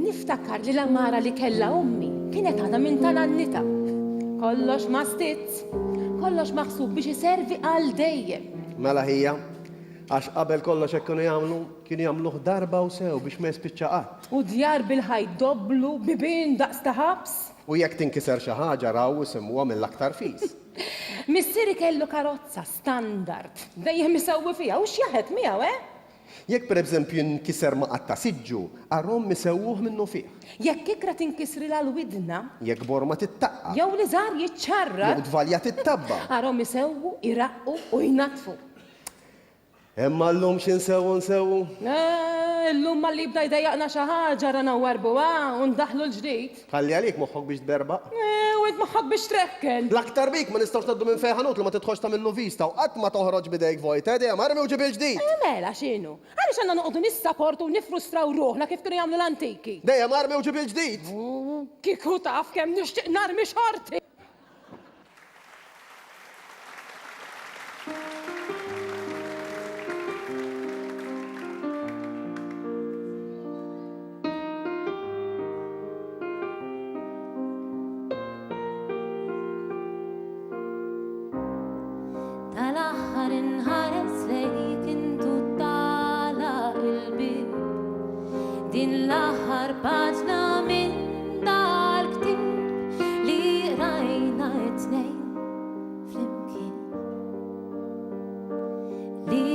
Niftakar li l-ammara li kella ummi kienet għadha minn tal-annita. Kollox ma stitz, kollox maħsub biex iservi għal dejjem. Mela hija, għax qabel kollox hekk kienu jagħmluh darba u sew biex ma jispiċċa qatt. U djar bil-ħaj doblu bibien daqs ta' ħabs. U jekk tinkiser xi ħaġa raw isemmuha mill-aktar fis. Missieri kellu karozza standard, dejjem isewwi fiha u x'jaħed miegħu, Jekk pereżempju nkiser ma' qatta siġġu, arrom misewwuh minnu fih. Jekk ikra tinkisri l-widna, Jekk borma tittaqqa, jew li żgħar jiċċarra, jew dvalja tittabba. għarhom isewwu, iraqqu u jnatfu. Imma llum x'insewu? Illum ma li jibda jdejjaqna xi ħaġa rana warbuha u ndaħlu l-ġdid. Ħalli għalik moħħok biex tberbaq. U id moħħok biex trekkel. L-aktar bik ma nistgħux naddu minn fejn ħanut li ma tidħolx tagħmillu vista u qatt ma toħroġ bidejk vojt, dejjem marmi u ġib il-ġdid. Mela x'inhu? Għaliex għandna noqogħdu nissapportu u nifrustraw ruħna kif kienu jagħmlu l-antiki. Dejjem marmi u ġib il-ġdid. Kieku taf kemm nixtieq narmi xorti. Tal-aħħar inħares lejk intu tala il-bib. Din l-aħħar paġna minn dal-ktib li rajna it-tnejn flimkien. Li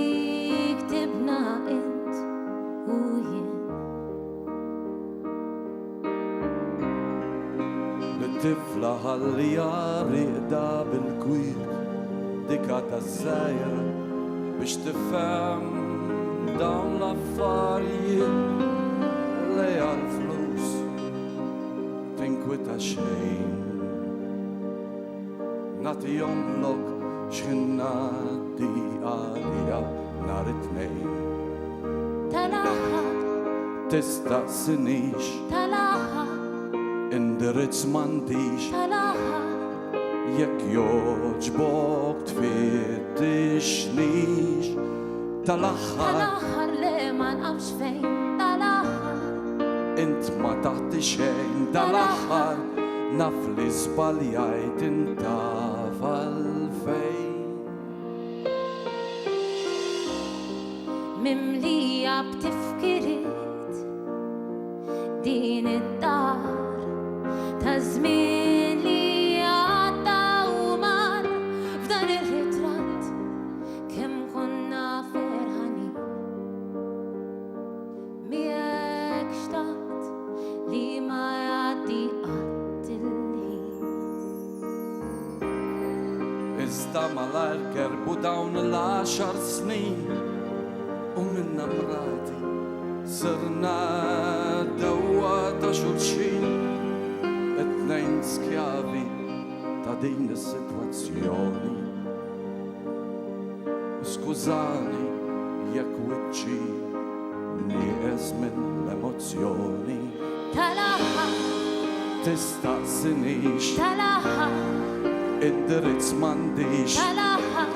ktibna int u jien. Mit-tifla ħallija riqda bil-kwir dika taż-żgħira biex tifhem dawn l-affarijiet lejha l-flus tinkwita xejn. Nagħtihom lok x'ingħaddi għaliha nhar it-tnejn. Tal-aħħar, Tistaqsinix, tal-aħħar, indirizz m'għandix, tal-aħħar. jekk joġbok tfittixnix. Tal-aħħar Tal-aħħar li ma nafx fejn, tal-aħħar, int ma taħti xejn. Tal-aħħar naf li żbaljajt intaf għalfejn. mimlija b'tifkiriet din id-dar ta' żmien li għadda u mar f'dan ir-ritratt kemm konna ferħanin. Miegħek xtaqt li ma jgħaddi qatt il-ħin. Iżda malajr kerbu dawn l-10 snin u minna mrati sirna dewwa ta' xulxin, it-tnejn skjavi ta' din is-sitwazzjoni. Skużani jekk wiċċi nieqes minn l-emozzjoni. Tal-aħħar, Tistaqsinix, tal-aħħar, indirizz m'għandix, tal-aħħar,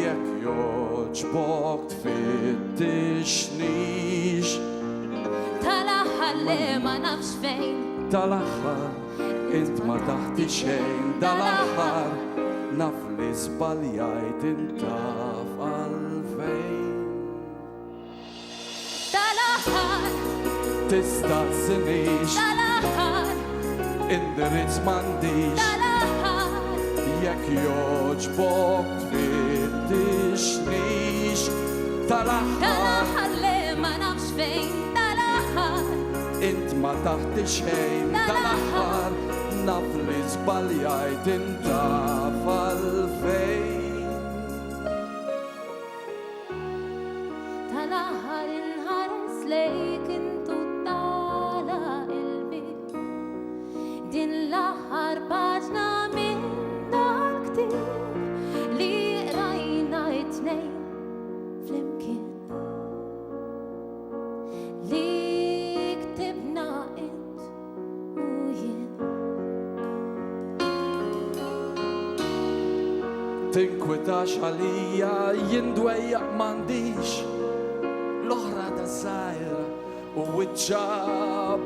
jekk joġbok tfittixnix. tal-aħħar li ma nafx fejn. Tal-aħħar int ma taħti xejn. Tal-aħħar naf li żbaljajt intaf għalfejn. Tal-aħħar, Tistaqsinix, tal-aħħar, indirizz m'għandix, tal-aħħar, jekk joġbok tfittixnix. Tal-aħħar tal-aħħar li ma nafx fejn. Tal-aħħar, int ma taħti xejn. Tal-aħħar naf li żbaljajt intaf għalfejn. tal-aħħar inħares lejk intu tala il-bib. Din l-aħħar paġna minn dal-ktib li rajna it-tnejn flimkien. Li ktibna int u jien. Tinkwitax għalija jindwejjaq m'għandix, l-oħra ta' żgħira u wiċċa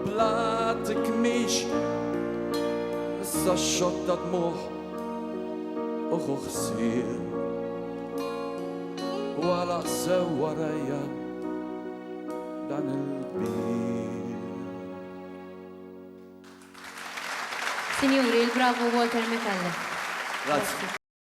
bla tikmix issa xotta dmuħ u ħuħsir wala sewa rajja dan il-bir. Signori, il-bravo Walter Mikalle. Grazie.